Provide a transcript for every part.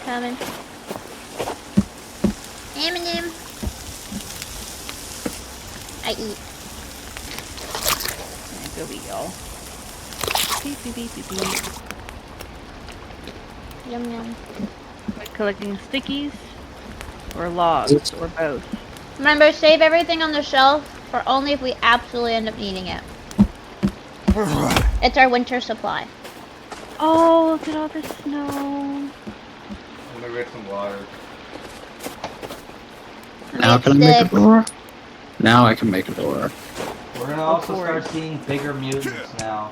Coming. M&M. I eat. Alright, go eat, y'all. Beep, beep, beep, beep, beep. Yum yum. Like collecting stickies or logs or both. Remember, save everything on the shelf for only if we absolutely end up needing it. It's our winter supply. Oh, look at all this snow. I'm gonna get some water. Now can I make a door? Now I can make a door. We're gonna also start seeing bigger mutants now.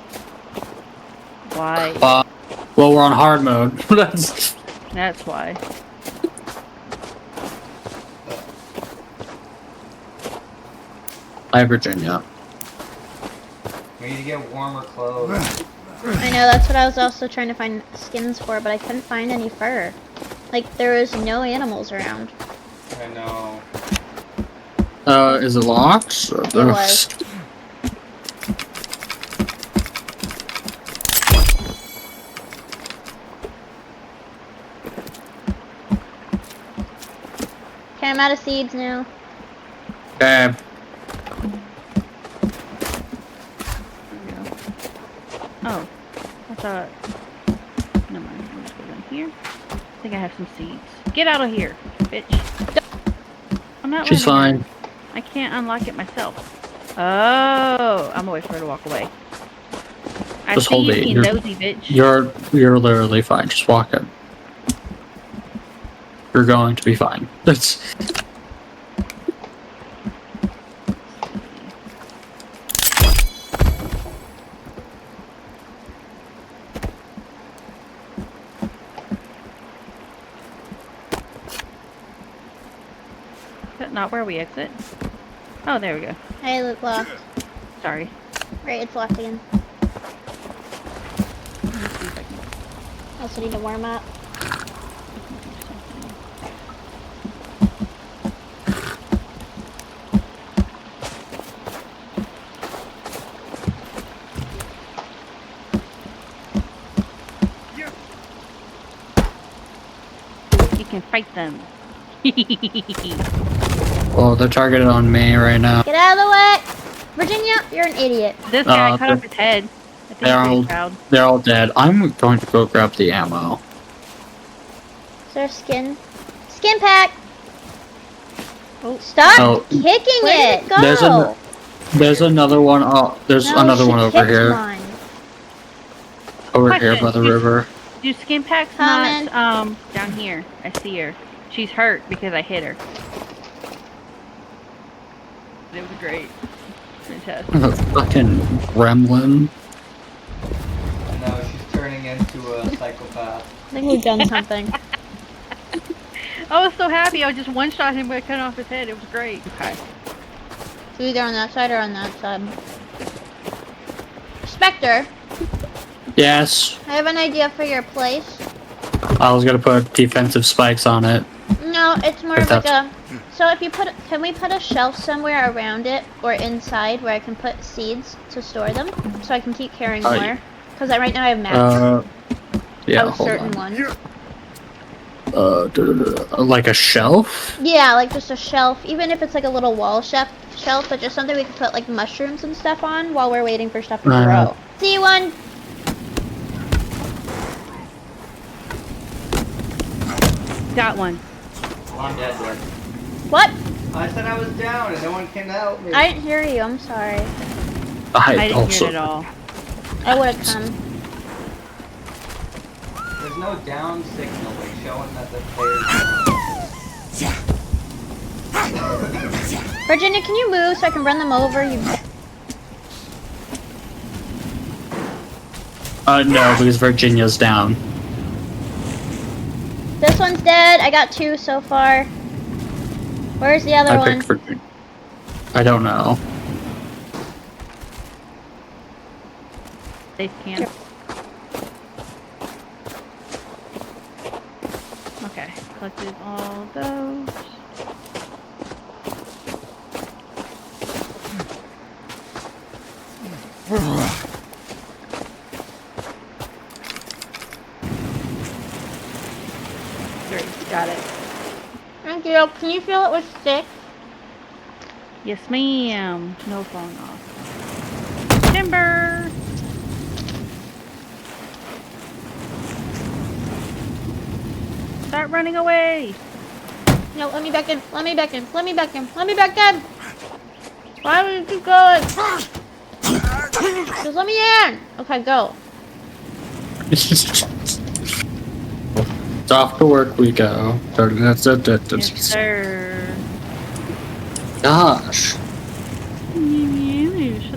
Why? Well, we're on hard mode. That's why. Hi, Virginia. We need to get warmer clothes. I know, that's what I was also trying to find skins for, but I couldn't find any fur. Like, there was no animals around. I know. Is it locked? It was. Okay, I'm out of seeds now. Okay. Oh, I thought. Never mind. I'll just go down here. I think I have some seeds. Get out of here, bitch. I'm not. She's fine. I can't unlock it myself. Oh, I'm gonna wait for her to walk away. I Just see hold you, it. you nosy bitch. You're literally fine. Just walk in. You're going to be fine. That's. Not where we exit. Oh, there we go. Hey, look, locked. Sorry. Right, it's locked again. Also need to warm up. You can fight them. Well, they're targeted on me right now. Get out of the way! Virginia, you're an idiot. This guy cut off his head. I think They're all dead. I'm going to go grab the ammo. Is there a skin? Skin pack! Oh, stop kicking it! Go! There's another one. Oh, there's another one over here. Mine. Over here by the river. Do skin packs not down here? I see her. She's hurt because I hit her. It was great. Fantastic. The fucking gremlin. No, she's turning into a psychopath. I think we've done something. I was so happy. I just one-shot him by cutting off his head. It was great. Okay. So either on that side or on that side. Spectre. Yes. I have an idea for your place. I was gonna put defensive spikes on it. No, it's more of like a... So if you put... Can we put a shelf somewhere around it or inside where I can put seeds to store them? So I can keep carrying more? Because right now I have max. Yeah, of certain ones. Like a shelf? Yeah, like just a shelf. Even if it's like a little wall shelf, but just something we can put like mushrooms and stuff on while we're waiting for stuff to grow. See one? Got one. Well, I'm dead then. What? I said I was down and no one came to help me. I didn't hear you, I'm sorry. I didn't hear it at all. I would have come. There's no down signal like showing that the player's down. Virginia, can you move so I can run them over? No, because Virginia's down. This one's dead. I got 2 so far. Where's the other one? I don't know. Safe camp. Okay, collected all those. Got it. Thank you. Can you fill it with sticks? Yes, ma'am. No falling off. Timber! Start running away! No, let me back in. Let me back in. Let me back in. Let me back in. Why would you keep going? Just let me in. Okay, go. It's off to work we go. Yes, sir. Gosh. Shut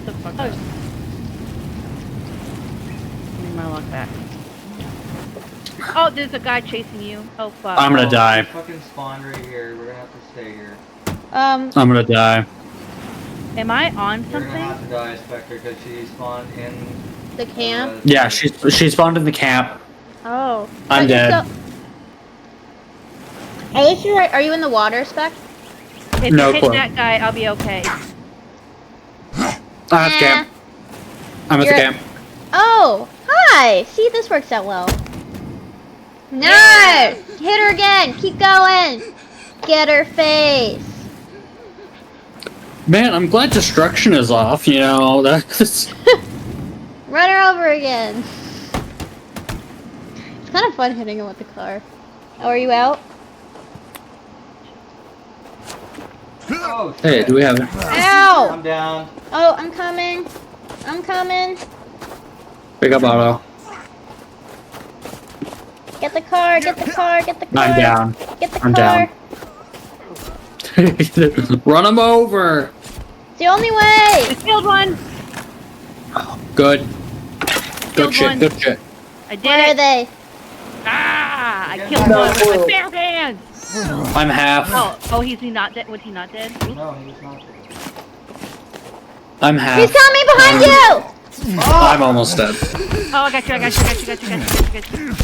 the fuck up. Need my luck back. Oh, there's a guy chasing you. Oh, fuck. I'm gonna die. Fucking spawned right here. We're gonna have to stay here. I'm gonna die. Am I on You're something? gonna have to die, Spectre, because she spawned in The camp. Yeah, she spawned in the camp. Oh. I'm dead. Are you sure? Are you in the water, Spec? If No you hit clue. that guy, I'll be okay. I'm at the camp. I'm at the You're- camp. Oh, hi. See, this works out well. Nice. Hit her again. Keep going. Get her face. Man, I'm glad destruction is off, you know, that's... Run her over again. It's kind of fun hitting him with the car. Oh, are you out? Oh, shit. Hey, do we have it? Ow! I'm down. Oh, I'm coming. I'm coming. Pick up auto. Get the car, get the car, get the car. I'm down. Get the I'm car. down. Run him over! It's the only way. I killed one! Good. Killed Good shit, one. good shit. I did Where are it! they? Ah! I killed one with my bare hands! I'm half. Oh, he's not dead? Was he not dead? No, he was not. I'm half. He's coming behind you! I'm almost dead. Oh, I got you.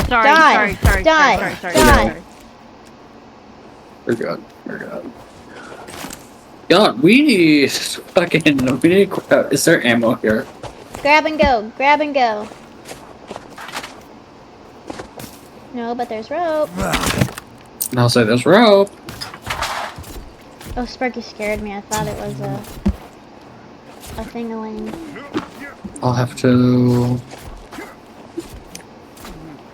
Sorry, Die. sorry. Die. Sorry. We're good. We're good. God, we need is there ammo here? Grab and go. Grab and go. No, but there's rope. And I'll say there's rope. Oh, Sparky scared me. I thought it was a thing-a-ling. I'll have to...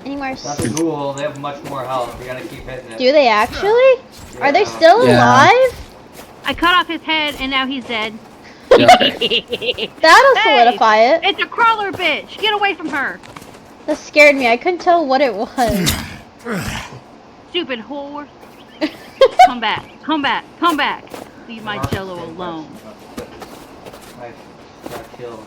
Any more? That's a ghoul. They have much more health. You gotta keep hitting it. Do they actually? Are they still Yeah. alive? I cut off his head and now he's dead. Yeah. That'll Hey! solidify it. It's a crawler bitch! Get away from her! That scared me. I couldn't tell what it was. Stupid whore! Come back! Leave my jello alone. I got killed.